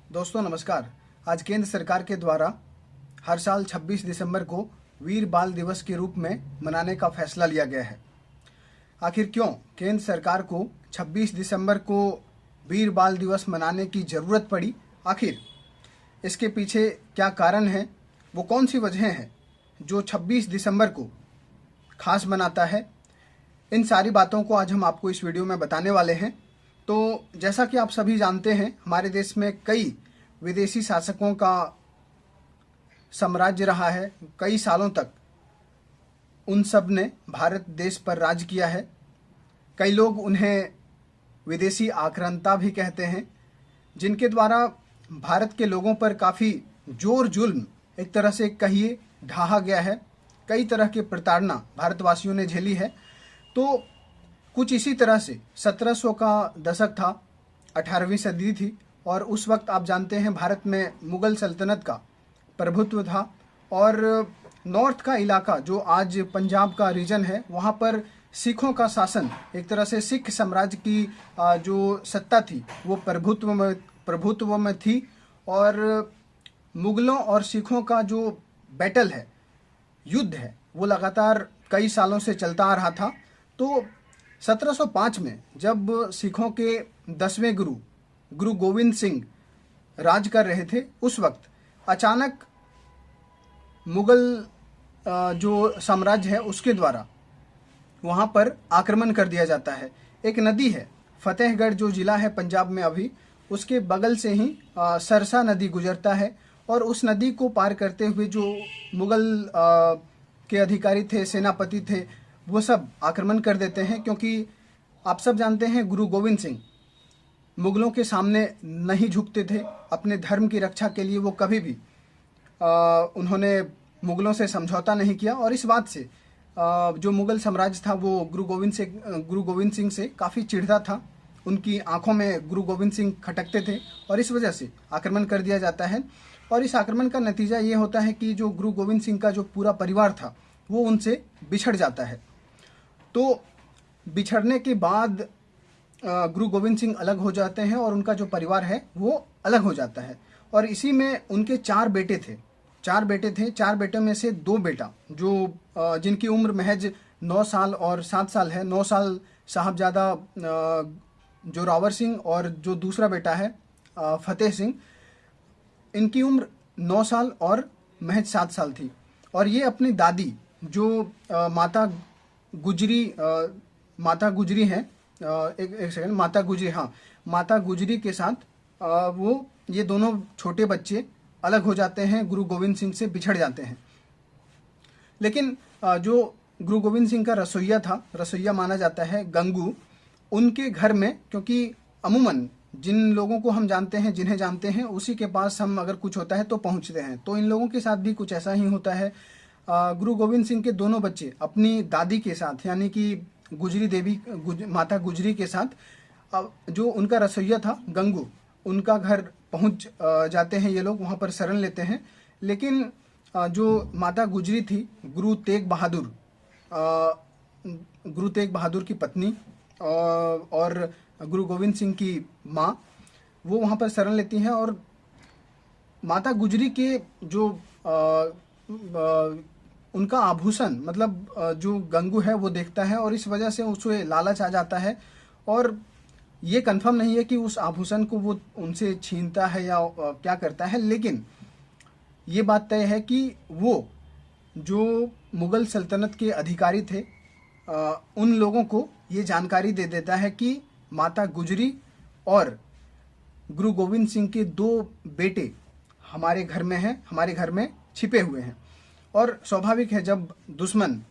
दोस्तों नमस्कार। आज केंद्र सरकार के द्वारा हर साल 26 दिसंबर को वीर बाल दिवस के रूप में मनाने का फैसला लिया गया है। आखिर क्यों केंद्र सरकार को 26 दिसंबर को वीर बाल दिवस मनाने की ज़रूरत पड़ी? आखिर इसके पीछे क्या कारण है? वो कौन सी वजह है जो 26 दिसंबर को खास बनाता है? इन सारी बातों को आज हम आपको इस वीडियो में बताने वाले हैं। तो जैसा कि आप सभी जानते हैं, हमारे देश में कई विदेशी शासकों का साम्राज्य रहा है। कई सालों तक उन सब ने भारत देश पर राज किया है। कई लोग उन्हें विदेशी आक्रांता भी कहते हैं, जिनके द्वारा भारत के लोगों पर काफ़ी जोर जुल्म एक तरह से कहिए ढाहा गया है। कई तरह की प्रताड़ना भारतवासियों ने झेली है। तो कुछ इसी तरह से 1700 का दशक था, 18वीं सदी थी, और उस वक्त आप जानते हैं भारत में मुग़ल सल्तनत का प्रभुत्व था। और नॉर्थ का इलाका जो आज पंजाब का रीजन है, वहाँ पर सिखों का शासन, एक तरह से सिख साम्राज्य की जो सत्ता थी वो प्रभुत्व में थी। और मुग़लों और सिखों का जो बैटल है, युद्ध है, वो लगातार कई सालों से चलता आ रहा था। तो 1705 में जब सिखों के 10वें गुरु गोविंद सिंह राज कर रहे थे, उस वक्त अचानक मुग़ल जो साम्राज्य है उसके द्वारा वहाँ पर आक्रमण कर दिया जाता है। एक नदी है फतेहगढ़, जो ज़िला है पंजाब में अभी, उसके बगल से ही सरसा नदी गुजरता है। और उस नदी को पार करते हुए जो मुग़ल के अधिकारी थे, सेनापति थे, वो सब आक्रमण कर देते हैं। क्योंकि आप सब जानते हैं गुरु गोविंद सिंह मुग़लों के सामने नहीं झुकते थे। अपने धर्म की रक्षा के लिए वो कभी भी उन्होंने मुग़लों से समझौता नहीं किया। और इस बात से जो मुग़ल साम्राज्य था वो गुरु गोविंद सिंह से काफ़ी चिढ़ता था। उनकी आंखों में गुरु गोविंद सिंह खटकते थे और इस वजह से आक्रमण कर दिया जाता है। और इस आक्रमण का नतीजा ये होता है कि जो गुरु गोविंद सिंह का जो पूरा परिवार था वो उनसे बिछड़ जाता है। तो बिछड़ने के बाद गुरु गोविंद सिंह अलग हो जाते हैं और उनका जो परिवार है वो अलग हो जाता है। और इसी में उनके 4 बेटे थे। 4 बेटों में से 2 बेटा जो जिनकी उम्र महज 9 साल और 7 साल है। 9 साल साहबजादा जोरावर सिंह और जो दूसरा बेटा है फतेह सिंह, इनकी उम्र 9 साल और महज 7 साल थी। और ये अपनी दादी जो माता गुजरी हैं, एक सेकंड, माता गुजरी के साथ वो ये दोनों छोटे बच्चे अलग हो जाते हैं, गुरु गोविंद सिंह से बिछड़ जाते हैं। लेकिन जो गुरु गोविंद सिंह का रसोइया माना जाता है, गंगू, उनके घर में, क्योंकि अमूमन जिन लोगों को हम जानते हैं, जिन्हें जानते हैं, उसी के पास हम अगर कुछ होता है तो पहुंचते हैं, तो इन लोगों के साथ भी कुछ ऐसा ही होता है। गुरु गोविंद सिंह के दोनों बच्चे अपनी दादी के साथ, यानी कि माता गुजरी के साथ, जो उनका रसोइया था गंगू, उनका घर पहुंच जाते हैं। ये लोग वहां पर शरण लेते हैं। लेकिन जो माता गुजरी थी, गुरु तेग बहादुर की पत्नी और गुरु गोविंद सिंह की माँ, वो वहाँ पर शरण लेती हैं। और माता गुजरी के जो उनका आभूषण, मतलब जो गंगू है वो देखता है और इस वजह से उसे लालच आ जाता है। और ये कंफर्म नहीं है कि उस आभूषण को वो उनसे छीनता है या क्या करता है, लेकिन ये बात तय है कि वो जो मुग़ल सल्तनत के अधिकारी थे, उन लोगों को ये जानकारी दे देता है कि माता गुजरी और गुरु गोविंद सिंह के 2 बेटे हमारे घर में हैं, हमारे घर में छिपे हुए हैं। और स्वाभाविक है, जब दुश्मन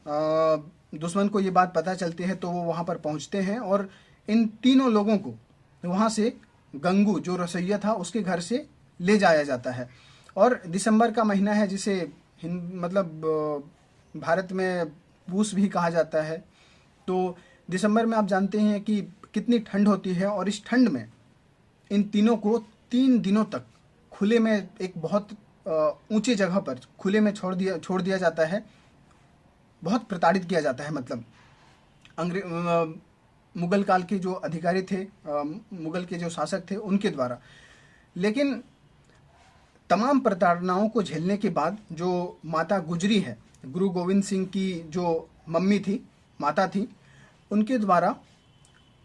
को ये बात पता चलती है तो वो वहाँ पर पहुँचते हैं और इन तीनों लोगों को वहाँ से गंगू जो रसोइया था उसके घर से ले जाया जाता है। और दिसंबर का महीना है, जिसे भारत में पूस भी कहा जाता है। तो दिसंबर में आप जानते हैं कि कितनी ठंड होती है, और इस ठंड में इन तीनों को 3 दिनों तक खुले में, एक बहुत ऊंची जगह पर खुले में छोड़ दिया जाता है। बहुत प्रताड़ित किया जाता है, मतलब मुगल काल के जो अधिकारी थे, मुगल के जो शासक थे, उनके द्वारा। लेकिन तमाम प्रताड़नाओं को झेलने के बाद जो माता गुजरी है, गुरु गोविंद सिंह की जो मम्मी थी, माता थी, उनके द्वारा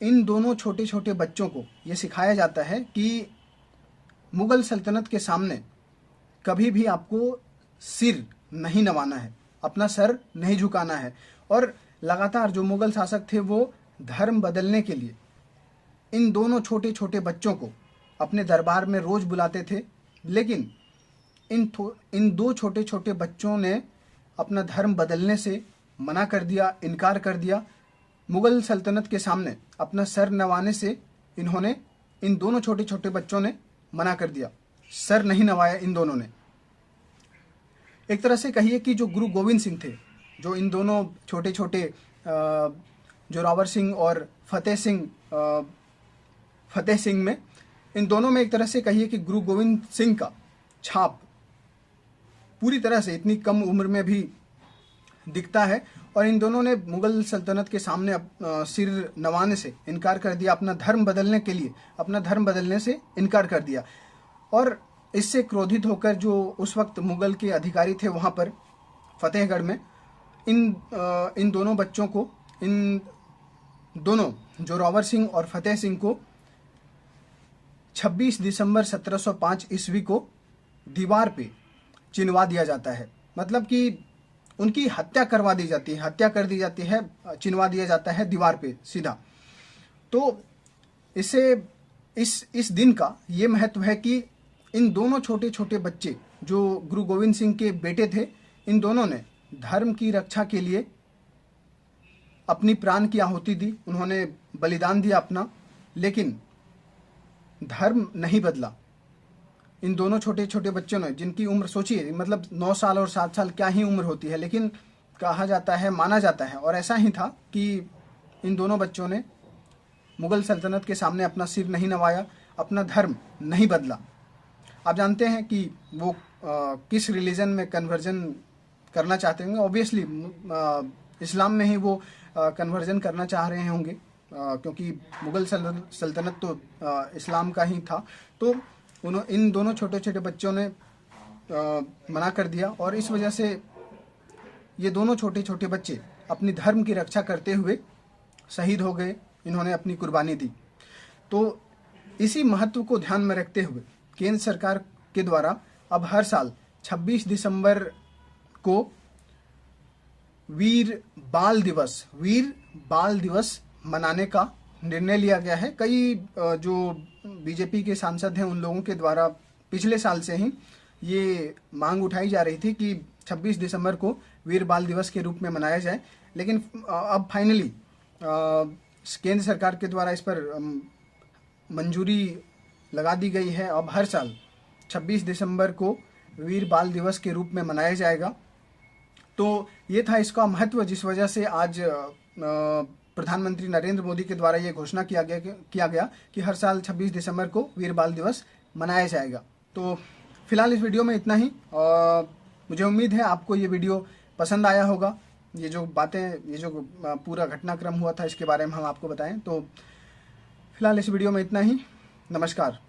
इन दोनों छोटे छोटे बच्चों को ये सिखाया जाता है कि मुगल सल्तनत के सामने कभी भी आपको सिर नहीं नवाना है, अपना सर नहीं झुकाना है। और लगातार जो मुगल शासक थे वो धर्म बदलने के लिए इन दोनों छोटे छोटे बच्चों को अपने दरबार में रोज बुलाते थे। लेकिन इन दो छोटे छोटे बच्चों ने अपना धर्म बदलने से मना कर दिया, इनकार कर दिया। मुगल सल्तनत के सामने अपना सर नवाने से इन दोनों छोटे छोटे बच्चों ने मना कर दिया, सर नहीं नवाया इन दोनों ने। एक तरह से कहिए कि जो गुरु गोविंद सिंह थे, जो इन दोनों छोटे छोटे जोरावर सिंह और फतेह सिंह में, इन दोनों में एक तरह से कहिए कि गुरु गोविंद सिंह का छाप पूरी तरह से इतनी कम उम्र में भी दिखता है। और इन दोनों ने मुगल सल्तनत के सामने सिर नवाने से इनकार कर दिया, अपना धर्म बदलने से इनकार कर दिया। और इससे क्रोधित होकर जो उस वक्त मुगल के अधिकारी थे वहाँ पर फतेहगढ़ में, इन दोनों बच्चों को, इन दोनों जोरावर सिंह और फतेह सिंह को 26 दिसंबर 1705 ईस्वी को दीवार पे चिनवा दिया जाता है। मतलब कि उनकी हत्या करवा दी जाती है, हत्या कर दी जाती है, चिनवा दिया जाता है दीवार पे सीधा। तो इससे इस दिन का ये महत्व है कि इन दोनों छोटे छोटे बच्चे जो गुरु गोविंद सिंह के बेटे थे, इन दोनों ने धर्म की रक्षा के लिए अपनी प्राण की आहुति दी, उन्होंने बलिदान दिया अपना, लेकिन धर्म नहीं बदला। इन दोनों छोटे छोटे बच्चों ने, जिनकी उम्र सोचिए, मतलब 9 साल और 7 साल क्या ही उम्र होती है, लेकिन कहा जाता है, माना जाता है और ऐसा ही था कि इन दोनों बच्चों ने मुगल सल्तनत के सामने अपना सिर नहीं नवाया, अपना धर्म नहीं बदला। आप जानते हैं कि वो किस रिलीजन में कन्वर्जन करना चाहते होंगे। ऑब्वियसली इस्लाम में ही वो कन्वर्जन करना चाह रहे होंगे, क्योंकि मुगल सल्तनत तो इस्लाम का ही था। तो इन दोनों छोटे छोटे बच्चों ने मना कर दिया और इस वजह से ये दोनों छोटे छोटे बच्चे अपनी धर्म की रक्षा करते हुए शहीद हो गए, इन्होंने अपनी कुर्बानी दी। तो इसी महत्व को ध्यान में रखते हुए केंद्र सरकार के द्वारा अब हर साल 26 दिसंबर को वीर बाल दिवस मनाने का निर्णय लिया गया है। कई जो बीजेपी के सांसद हैं उन लोगों के द्वारा पिछले साल से ही ये मांग उठाई जा रही थी कि 26 दिसंबर को वीर बाल दिवस के रूप में मनाया जाए, लेकिन अब फाइनली केंद्र सरकार के द्वारा इस पर मंजूरी लगा दी गई है। अब हर साल 26 दिसंबर को वीर बाल दिवस के रूप में मनाया जाएगा। तो ये था इसका महत्व, जिस वजह से आज प्रधानमंत्री नरेंद्र मोदी के द्वारा ये घोषणा किया गया कि हर साल 26 दिसंबर को वीर बाल दिवस मनाया जाएगा। तो फिलहाल इस वीडियो में इतना ही। मुझे उम्मीद है आपको ये वीडियो पसंद आया होगा। ये जो बातें, ये जो पूरा घटनाक्रम हुआ था, इसके बारे में हम आपको बताएं। तो फिलहाल इस वीडियो में इतना ही। नमस्कार।